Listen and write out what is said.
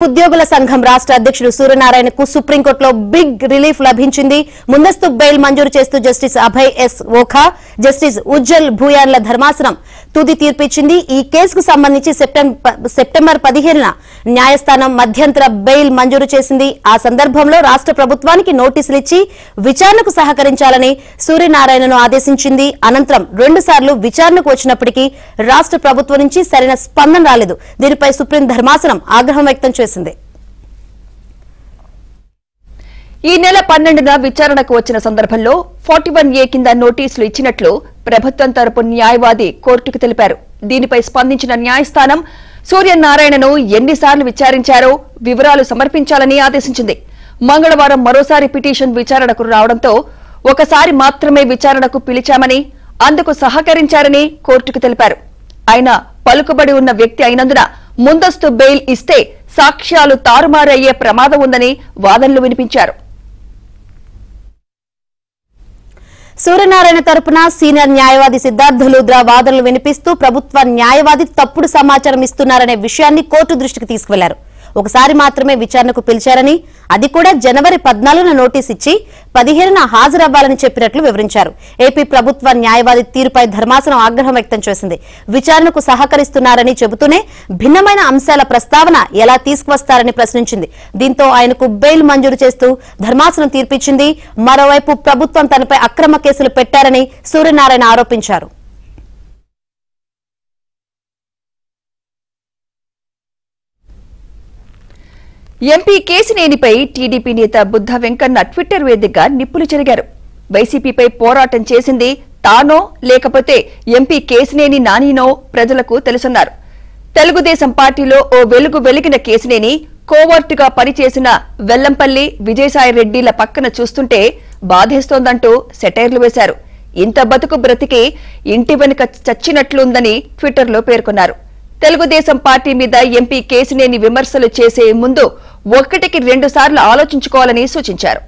ఉద్యోగుల సంఘం రాష్ట్ర అధ్యక్షుడు సూర్యనారాయణకు సుప్రీంకోర్టులో బిగ్ రిలీఫ్ లభించింది. ముందస్తు బెయిల్ మంజూరు చేస్తూ Justice Abhay S Oka, Justice Ujjal భూయాన్ల ధర్మాసనం తుది తీర్పిచ్చింది. ఈ కేసుకు సంబంధించి సెప్టెంబర్ 15న న్యాయస్థానం మధ్యంతర బెయిల్ మంజూరు చేసింది. ఆ సందర్భంలో రాష్ట్ర ప్రభుత్వానికి నోటీసులు ఇచ్చి విచారణకు సహకరించాలని సూర్యనారాయణను ఆదేశించింది. అనంతరం 2 సార్లు విచారణకు వచ్చినప్పటికీ రాష్ట్ర ప్రభుత్వం నుంచి సరైన స్పందన రాలేదు. దీనిపై సుప్రీం ధర్మాసనం ఆగ్రహం వ్యక్తం చేసింది. ఈ నెల 12న విచారణకు వచ్చిన సందర్భంలో 41A కింద నోటీసులు ఇచ్చినట్లు ప్రభుత్వం తరపు న్యాయవాది కోర్టుకు తెలిపారు. దీనిపై స్పందించిన న్యాయస్థానం సూర్యనారాయణను ఎన్నిసార్లు విచారించారో వివరాలు సమర్పించాలని ఆదేశించింది. మంగళవారం మరోసారి పిటిషన్ విచారణకు రావడంతో ఒకసారి మాత్రమే విచారణకు పిలిచామని, అందుకు సహకరించారని కోర్టుకు తెలిపారు. ఆయన పలుకుబడి ఉన్న వ్యక్తి అయినందున ముందస్తు బెయిల్ ఇస్తే సాక్ష్యాలు తారుమారయ్యే ప్రమాదం ఉందని వాదనలు వినిపించారు. సూర్యనారాయణ తరపున సీనియర్ న్యాయవాది సిద్ధార్థ లూద్రా వాదనలు వినిపిస్తూ ప్రభుత్వ న్యాయవాది తప్పుడు సమాచారం ఇస్తున్నారనే విషయాన్ని కోర్టు దృష్టికి తీసుకువెళ్లారు. ఒకసారి మాత్రమే విచారణకు పిలిచారని, అది కూడా జనవరి 14న నోటీసు ఇచ్చి 15న హాజరవ్వాలని చెప్పినట్లు వివరించారు. ఏపీ ప్రభుత్వ న్యాయవాది తీరుపై ధర్మాసనం ఆగ్రహం వ్యక్తం చేసింది. విచారణకు సహకరిస్తున్నారని చెబుతూనే భిన్నమైన అంశాల ప్రస్తావన ఎలా తీసుకువస్తారని ప్రశ్నించింది. దీంతో ఆయనకు బెయిల్ మంజూరు చేస్తూ ధర్మాసనం తీర్పిచ్చింది. మరోవైపు ప్రభుత్వం తనపై అక్రమ కేసులు పెట్టారని సూర్యనారాయణ ఆరోపించారు. ఎంపీ కేశినేనిపై టీడీపీ నేత బుద్ధ వెంకన్న ట్విట్టర్ వేదికగా నిప్పులు చెరిగారు. వైసీపీపై పోరాటం చేసింది తానో లేకపోతే ఎంపీ కేశినేని నానినో ప్రజలకు తెలుసన్నారు. తెలుగుదేశం పార్టీలో ఓ వెలుగు వెలిగిన కేశినేని కోవర్టుగా పనిచేసిన వెల్లంపల్లి, విజయసాయిరెడ్డిల పక్కన చూస్తుంటే బాధేస్తోందంటూ సెటైర్లు వేశారు. ఇంత బతుకు బ్రతికి ఇంటి వెనుక చచ్చినట్లుందని ట్విట్టర్లో పేర్కొన్నారు. తెలుగుదేశం పార్టీ మీద ఎంపీ కేశినేని విమర్శలు చేసే ముందు 1కి 2 సార్లు ఆలోచించుకోవాలని సూచించారు.